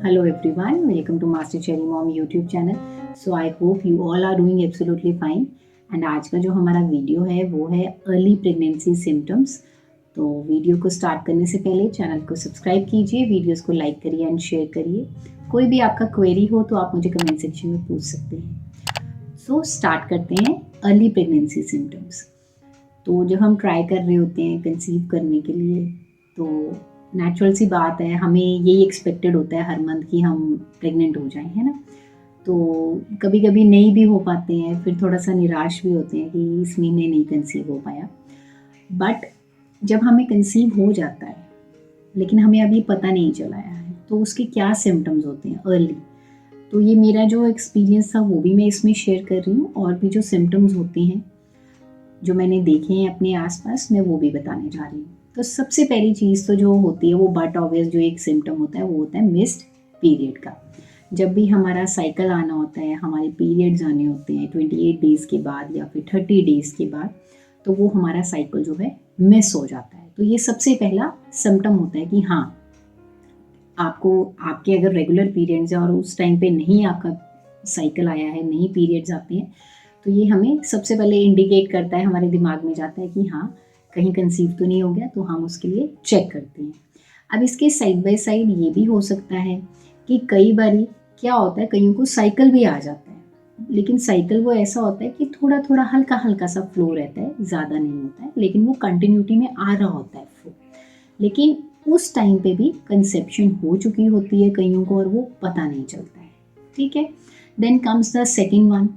Hello everyone, welcome to Master Cherry Mom YouTube channel. So I hope you all are doing absolutely fine. And आज का जो हमारा video है वो है अर्ली प्रेगनेंसी सिम्टम्स. तो वीडियो को स्टार्ट करने से पहले चैनल को सब्सक्राइब कीजिए, वीडियोस को लाइक करिए एंड शेयर करिए. कोई भी आपका क्वेरी हो तो आप मुझे कमेंट सेक्शन में पूछ सकते हैं. सो स्टार्ट करते हैं अर्ली प्रेगनेंसी सिम्टम्स. तो जब हम ट्राई कर रहे होते हैं कंसीव करने के लिए तो नेचुरल सी बात है, हमें यही एक्सपेक्टेड होता है हर मंथ कि हम प्रेग्नेंट हो जाएं, है ना. तो कभी कभी नहीं भी हो पाते हैं, फिर थोड़ा सा निराश भी होते हैं कि इस महीने नहीं कंसीव हो पाया. बट जब हमें कंसीव हो जाता है लेकिन हमें अभी पता नहीं चलाया है तो उसके क्या सिम्टम्स होते हैं अर्ली. तो ये मेरा जो एक्सपीरियंस था वो भी मैं इसमें शेयर कर रही हूँ, और भी जो सिम्टम्स होते हैं जो मैंने देखे हैं अपने आसपास मैं वो भी बताने जा रही हूँ. तो सबसे पहली चीज़ तो जो होती है वो बट ऑब्वियस जो एक सिम्टम होता है वो होता है मिस्ड पीरियड का. जब भी हमारा साइकिल आना होता है, हमारे पीरियड्स आने होते हैं 28 डेज़ के बाद या फिर 30 डेज़ के बाद, तो वो हमारा साइकिल जो है मिस हो जाता है. तो ये सबसे पहला सिम्टम होता है कि हाँ, आपको आपके अगर रेगुलर पीरियड्स हैं और उस टाइम पे नहीं आपका साइकिल आया है, नहीं पीरियड्स आते हैं, तो ये हमें सबसे पहले इंडिकेट करता है, हमारे दिमाग में जाता है कि हाँ कहीं कंसीव तो नहीं हो गया, तो हम उसके लिए चेक करते हैं. अब इसके साइड बाय साइड ये भी हो सकता है कि कई बारी क्या होता है, कईयों को साइकिल भी आ जाता है, लेकिन साइकिल वो ऐसा होता है कि थोड़ा थोड़ा हल्का हल्का सा फ्लो रहता है, ज़्यादा नहीं होता है, लेकिन वो कंटिन्यूटी में आ रहा होता है फ्लो. लेकिन उस टाइम पे भी कंसेप्शन हो चुकी होती है कईयों को और वो पता नहीं चलता है. ठीक है. Then comes the second one.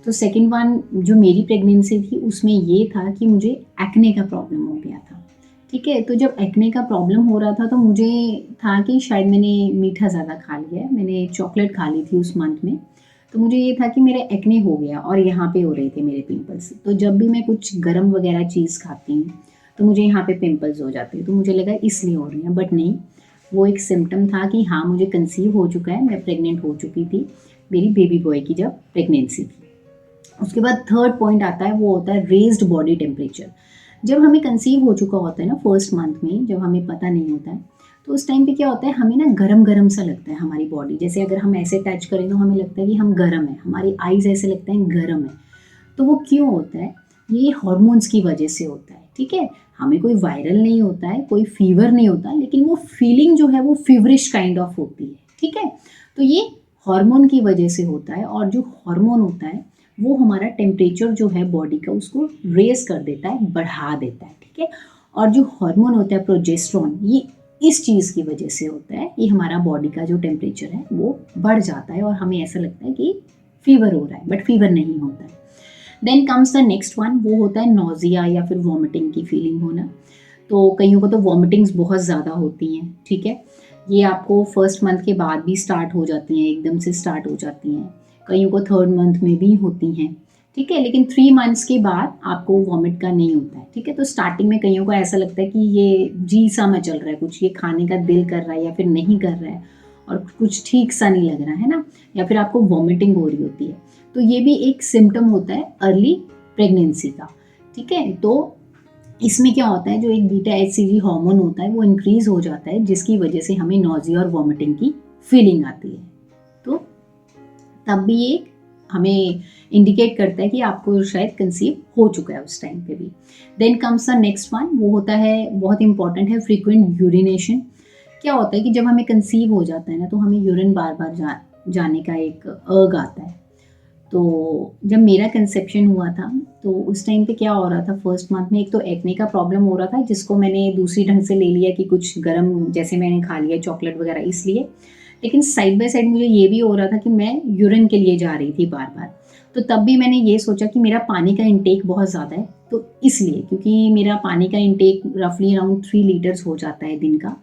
तो सेकेंड वन जो मेरी प्रेगनेंसी थी उसमें ये था कि मुझे एक्ने का प्रॉब्लम हो गया था. ठीक है. तो जब एक्ने का प्रॉब्लम हो रहा था तो मुझे था कि शायद मैंने मीठा ज़्यादा खा लिया है, मैंने चॉकलेट खा ली थी उस मंथ में. तो मुझे ये था कि मेरे एक्ने हो गया और यहाँ पे हो रहे थे मेरे पिंपल्स. तो जब भी मैं कुछ गर्म वगैरह चीज़ खाती हूँ तो मुझे यहाँ पे पिंपल्स हो जाते हैं. तो मुझे लगा इसलिए हो रही हैं, बट नहीं, वो एक सिम्टम था कि हाँ मुझे कंसीव हो चुका है, मैं प्रेग्नेंट हो चुकी थी, मेरी बेबी बॉय की जब प्रेगनेंसी थी. उसके बाद थर्ड पॉइंट आता है, वो होता है रेज्ड बॉडी टेम्परेचर. जब हमें कंसीव हो चुका होता है ना फर्स्ट मंथ में, जब हमें पता नहीं होता है, तो उस टाइम पे क्या होता है, हमें ना गरम गरम सा लगता है हमारी बॉडी. जैसे अगर हम ऐसे टच करें तो हमें लगता है कि हम गरम है, हमारी आईज ऐसे लगता है गरम है. तो वो क्यों होता है, ये हॉर्मोन्स की वजह से होता है. ठीक है. हमें कोई वायरल नहीं होता है, कोई फीवर नहीं होता, लेकिन वो फीलिंग जो है वो फीवरिश काइंड ऑफ होती है. ठीक है. तो ये हार्मोन की वजह से होता है, और जो हार्मोन होता है वो हमारा टेम्परेचर जो है बॉडी का उसको रेज कर देता है, बढ़ा देता है. ठीक है. और जो हार्मोन होता है प्रोजेस्टेरोन, ये इस चीज़ की वजह से होता है कि हमारा बॉडी का जो टेम्परेचर है वो बढ़ जाता है और हमें ऐसा लगता है कि फीवर हो रहा है, बट फीवर नहीं होता है. Then comes the next one, वो होता है नोजिया या फिर वॉमिटिंग की फीलिंग होना. तो कईयों को तो वॉमिटिंग्स बहुत ज़्यादा होती हैं. ठीक है. ये आपको फर्स्ट मंथ के बाद भी स्टार्ट हो जाती हैं, एकदम से स्टार्ट हो जाती हैं. कईयों को थर्ड मंथ में भी होती हैं. ठीक है. लेकिन 3 मंथ्स के बाद आपको वॉमिट का नहीं होता है. ठीक है. तो स्टार्टिंग में कईयों को ऐसा लगता है कि ये जी सा में चल रहा है, कुछ ये खाने का दिल कर रहा है या फिर नहीं कर रहा है, और कुछ ठीक सा नहीं लग रहा है ना, या फिर आपको वॉमिटिंग हो रही होती है. तो ये भी एक सिम्टम होता है अर्ली प्रेगनेंसी का. ठीक है. तो इसमें क्या होता है, जो एक बीटा एचसीजी हार्मोन होता है वो इंक्रीज हो जाता है, जिसकी वजह से हमें नोजिया और वॉमिटिंग की फीलिंग आती है. तो तब भी ये हमें इंडिकेट करता है कि आपको शायद कंसीव हो चुका है उस टाइम पे भी. Then comes the next one, वो होता है बहुत इंपॉर्टेंट है, फ्रीक्वेंट यूरिनेशन. क्या होता है कि जब हमें कंसीव हो जाता है ना तो हमें यूरिन बार बार जाने का एक अर्ग आता है. तो जब मेरा कंसेप्शन हुआ था तो उस टाइम पे क्या हो रहा था, फर्स्ट मंथ में एक तो एक्ने का प्रॉब्लम हो रहा था, जिसको मैंने दूसरी ढंग से ले लिया कि कुछ गर्म जैसे मैंने खा लिया चॉकलेट वगैरह इसलिए. लेकिन साइड बाय साइड मुझे ये भी हो रहा था कि मैं यूरिन के लिए जा रही थी बार बार. तो तब भी मैंने ये सोचा कि मेरा पानी का इंटेक बहुत ज़्यादा है, तो इसलिए, क्योंकि मेरा पानी का इंटेक रफली अराउंड 3 लीटर्स हो जाता है दिन का.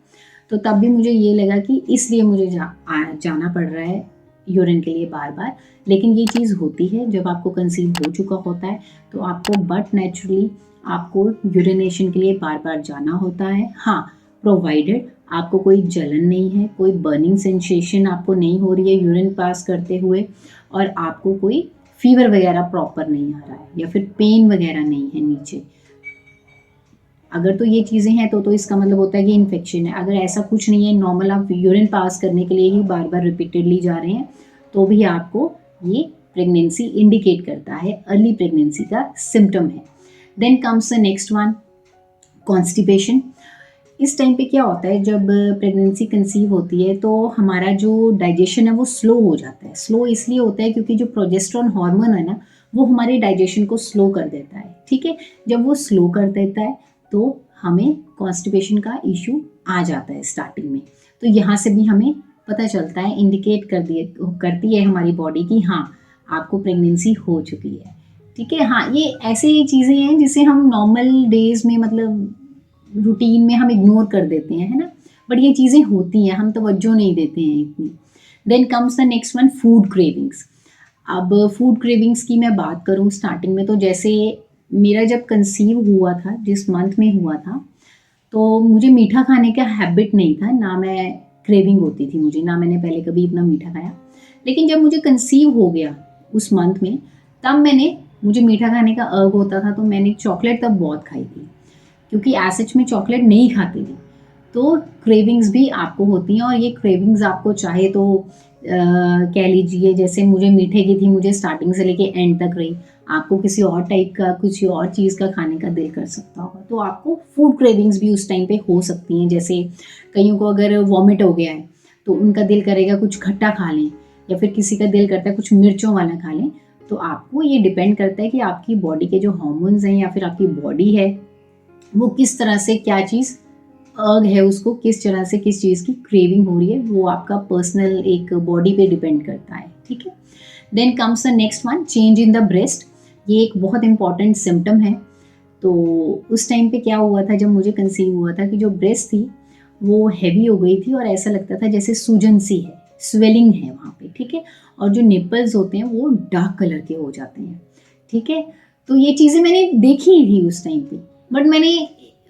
तो तब भी मुझे ये लगा कि इसलिए मुझे जाना पड़ रहा है यूरिन के लिए बार बार. लेकिन ये चीज़ होती है जब आपको कंसीव हो चुका होता है, तो आपको बट नेचुरली आपको यूरिनेशन के लिए बार बार जाना होता है. हाँ, प्रोवाइडेड आपको कोई जलन नहीं है, कोई बर्निंग सेंसेशन आपको नहीं हो रही है यूरिन पास करते हुए, और आपको कोई फीवर वगैरह प्रॉपर नहीं आ रहा है या फिर पेन वगैरह नहीं है नीचे. अगर तो ये चीज़ें हैं तो इसका मतलब होता है कि इन्फेक्शन है। अगर ऐसा कुछ नहीं है, नॉर्मल आप यूरिन पास करने के लिए ही बार बार रिपीटेडली जा रहे हैं, तो भी आपको ये प्रेगनेंसी इंडिकेट करता है, अर्ली प्रेगनेंसी का सिम्टम है। Then comes the next one, constipation. इस टाइम पे क्या होता है, जब प्रेगनेंसी कंसीव होती है तो हमारा जो डाइजेशन है वो स्लो हो जाता है। स्लो इसलिए होता है क्योंकि जो प्रोजेस्टेरोन हार्मोन है ना, वो हमारे डाइजेशन को स्लो कर देता है। ठीक है, जब वो स्लो कर देता है तो हमें कॉन्स्टिपेशन का इशू आ जाता है स्टार्टिंग में। तो यहाँ से भी हमें पता चलता है, इंडिकेट करती है हमारी बॉडी कि हाँ, आपको प्रेगनेंसी हो चुकी है। ठीक है, हाँ, ये ऐसी चीज़ें हैं जिसे हम नॉर्मल डेज में, मतलब रूटीन में हम इग्नोर कर देते हैं, है ना, बट ये चीज़ें होती हैं, हम तवज्जो नहीं देते हैं इतनी। Then comes the next one, food cravings. अब फूड क्रेविंग्स की मैं बात करूँ स्टार्टिंग में, तो जैसे मेरा जब कंसीव हुआ था, जिस मंथ में हुआ था, तो मुझे मीठा खाने का हैबिट नहीं था, ना मैं क्रेविंग होती थी मुझे, ना मैंने पहले कभी इतना मीठा खाया। लेकिन जब मुझे कंसीव हो गया उस मंथ में, तब मुझे मीठा खाने का अर्ग होता था, तो मैंने चॉकलेट तब बहुत खाई थी, क्योंकि एज में चॉकलेट नहीं खाती थी। तो क्रेविंग्स भी आपको होती हैं, और ये क्रेविंग्स आपको चाहे तो कह लीजिए, जैसे मुझे मीठे की थी, मुझे स्टार्टिंग से लेके एंड तक रही, आपको किसी और टाइप का, कुछ और चीज़ का खाने का दिल कर सकता होगा। तो आपको फूड क्रेविंग्स भी उस टाइम पे हो सकती हैं। जैसे कईयों को अगर वॉमिट हो गया है तो उनका दिल करेगा कुछ खट्टा खा लें, या फिर किसी का दिल करता है कुछ मिर्चों वाला खा लें। तो आपको ये डिपेंड करता है कि आपकी बॉडी के जो हार्मोन्स हैं, या फिर आपकी बॉडी है, वो किस तरह से, क्या चीज़ अर्ग है, उसको किस तरह से किस चीज़ की क्रेविंग हो रही है, वो आपका पर्सनल एक बॉडी पे डिपेंड करता है। ठीक है, then comes the next one, change in the breast. ये एक बहुत इंपॉर्टेंट सिम्टम है। तो उस टाइम पे क्या हुआ था, जब मुझे कंसीव हुआ था, कि जो ब्रेस्ट थी वो हैवी हो गई थी, और ऐसा लगता था जैसे सूजन सी है, स्वेलिंग है वहाँ पे। ठीक है, और जो निपल्स होते हैं वो डार्क कलर के हो जाते हैं। ठीक है, तो ये चीज़ें मैंने देखी ही थी उस टाइम पे, बट मैंने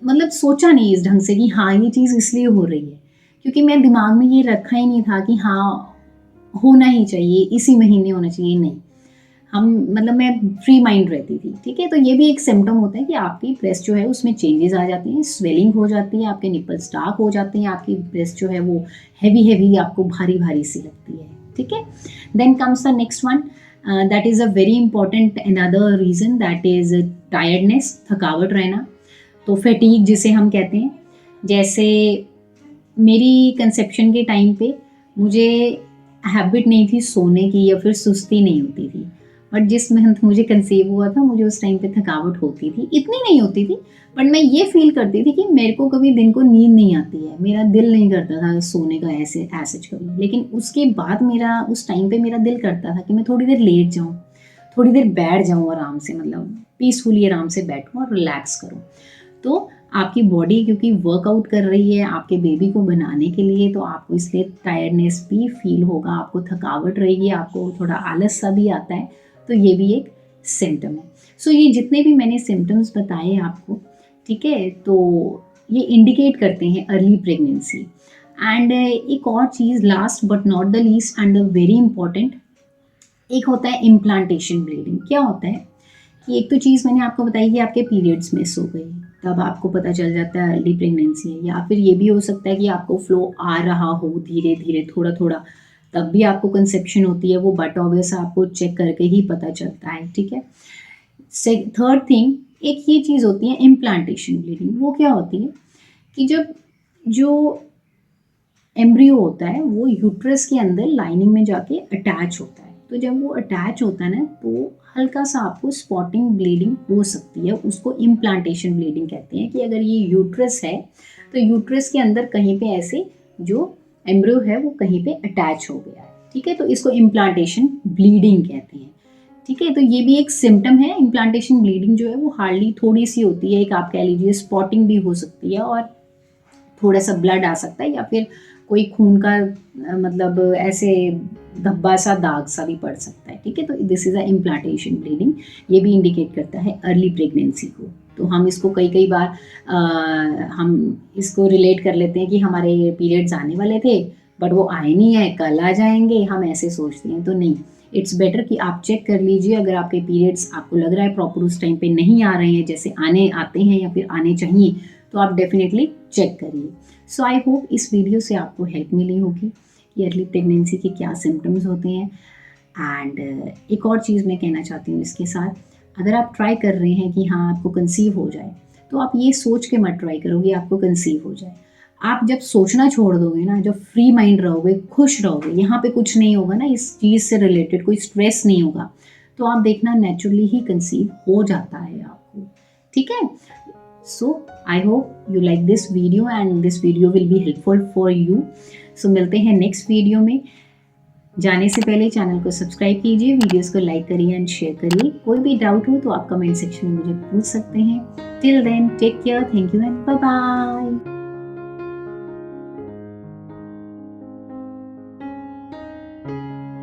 मतलब सोचा नहीं इस ढंग से कि हाँ, ये चीज़ इसलिए हो रही है, क्योंकि मैं दिमाग में ये रखा ही नहीं था कि हाँ, होना ही चाहिए, इसी महीने होना चाहिए, नहीं। हम मतलब मैं फ्री माइंड रहती थी। ठीक है, तो ये भी एक सिम्टम होता है कि आपकी ब्रेस्ट जो है उसमें चेंजेस आ जाती हैं, स्वेलिंग हो जाती है, आपके निपल्स डार्क हो जाते हैं, आपकी ब्रेस्ट जो है वो हैवी आपको भारी भारी सी लगती है। ठीक है, then comes the next one, that is a very important another reason, that is tiredness, थकावट रहना। तो फैटीग जिसे हम कहते हैं, जैसे मेरी कंसेप्शन के टाइम पे मुझे हैबिट नहीं थी सोने की, या फिर सुस्ती नहीं होती थी, बट जिस मंथ मुझे कंसीव हुआ था, मुझे उस टाइम पे थकावट होती थी, इतनी नहीं होती थी, बट मैं ये फील करती थी कि मेरे को कभी दिन को नींद नहीं आती है, मेरा दिल नहीं करता था सोने का ऐसे कभी। लेकिन उसके बाद मेरा उस टाइम पे मेरा दिल करता था कि मैं थोड़ी देर लेट जाऊँ, थोड़ी देर बैठ जाऊँ आराम से, मतलब पीसफुली आराम से बैठूँ और रिलैक्स करूँ। तो आपकी बॉडी क्योंकि वर्कआउट कर रही है आपके बेबी को बनाने के लिए, तो आपको इसलिए टायर्डनेस भी फील होगा, आपको थकावट रहेगी, आपको थोड़ा आलस सा भी आता है। तो ये भी एक सिम्टम है। सो ये जितने भी मैंने सिम्टम्स बताए आपको, ठीक है, तो ये इंडिकेट करते हैं अर्ली प्रेगनेंसी। एंड एक और चीज़, last but not the least and the very important, एक होता है इम्प्लांटेशन ब्लीडिंग। क्या होता है कि एक तो चीज़ मैंने आपको बताई कि आपके पीरियड्स मिस हो गई, तब आपको पता चल जाता है अर्ली प्रेगनेंसी है। या फिर ये भी हो सकता है कि आपको फ्लो आ रहा हो धीरे धीरे, थोड़ा थोड़ा, तब भी आपको कंसेप्शन होती है, वो बट ऑब्वियस आपको चेक करके ही पता चलता है। ठीक है, थर्ड थिंग, एक ये चीज़ होती है इम्प्लांटेशन ब्लीडिंग। वो क्या होती है कि जब जो एम्ब्रियो होता है वो यूट्रस के अंदर लाइनिंग में जाके अटैच होता है, तो जब वो अटैच होता है ना, तो हल्का सा आपको स्पॉटिंग ब्लीडिंग हो सकती है। उसको इम्प्लांटेशन ब्लीडिंग कहते हैं, कि अगर ये यूट्रस है तो यूट्रस के अंदर कहीं पे ऐसे जो एम्ब्रियो है वो कहीं पे अटैच हो गया है। ठीक है, तो इसको इम्प्लांटेशन ब्लीडिंग कहते हैं। ठीक है, तो ये भी एक सिम्टम है। इम्प्लांटेशन ब्लीडिंग जो है वो हार्डली थोड़ी सी होती है, एक आप कह लीजिए स्पॉटिंग भी हो सकती है, और थोड़ा सा ब्लड आ सकता है, या फिर कोई खून का मतलब ऐसे धब्बा सा, दाग सा भी पड़ सकता है। ठीक है, तो this is a implantation bleeding. ये भी इंडिकेट करता है अर्ली प्रेगनेंसी को। तो हम इसको कई बार हम इसको रिलेट कर लेते हैं कि हमारे पीरियड्स आने वाले थे बट वो आए नहीं है, कल आ जाएंगे, हम ऐसे सोचते हैं। तो नहीं, इट्स बेटर कि आप चेक कर लीजिए। अगर आपके पीरियड्स आपको लग रहा है प्रॉपर उस टाइम पे नहीं आ रहे हैं, जैसे आते हैं या फिर आने चाहिए, तो आप डेफिनेटली चेक करिए। सो आई होप इस वीडियो से आपको हेल्प मिली होगी कि अर्ली प्रेगनेंसी के क्या सिम्टम्स होते हैं। एंड एक और चीज़ मैं कहना चाहती हूँ इसके साथ, अगर आप ट्राई कर रहे हैं कि हाँ आपको कंसीव हो जाए, तो आप ये सोच के मत ट्राई करोगे आपको कंसीव हो जाए। आप जब सोचना छोड़ दोगे ना, जब फ्री माइंड रहोगे, खुश रहोगे, यहाँ पे कुछ नहीं होगा ना इस चीज़ से रिलेटेड, कोई स्ट्रेस नहीं होगा, तो आप देखना नेचुरली ही कंसीव हो जाता है आपको। ठीक है? So I hope you like this video and this video will be helpful for you. So मिलते हैं नेक्स्ट वीडियो में। जाने से पहले चैनल को सब्सक्राइब कीजिए, वीडियोस को लाइक करिए एंड शेयर करिए। कोई भी डाउट हो तो आप कमेंट सेक्शन में मुझे पूछ सकते हैं। Till then take care, thank you and bye bye.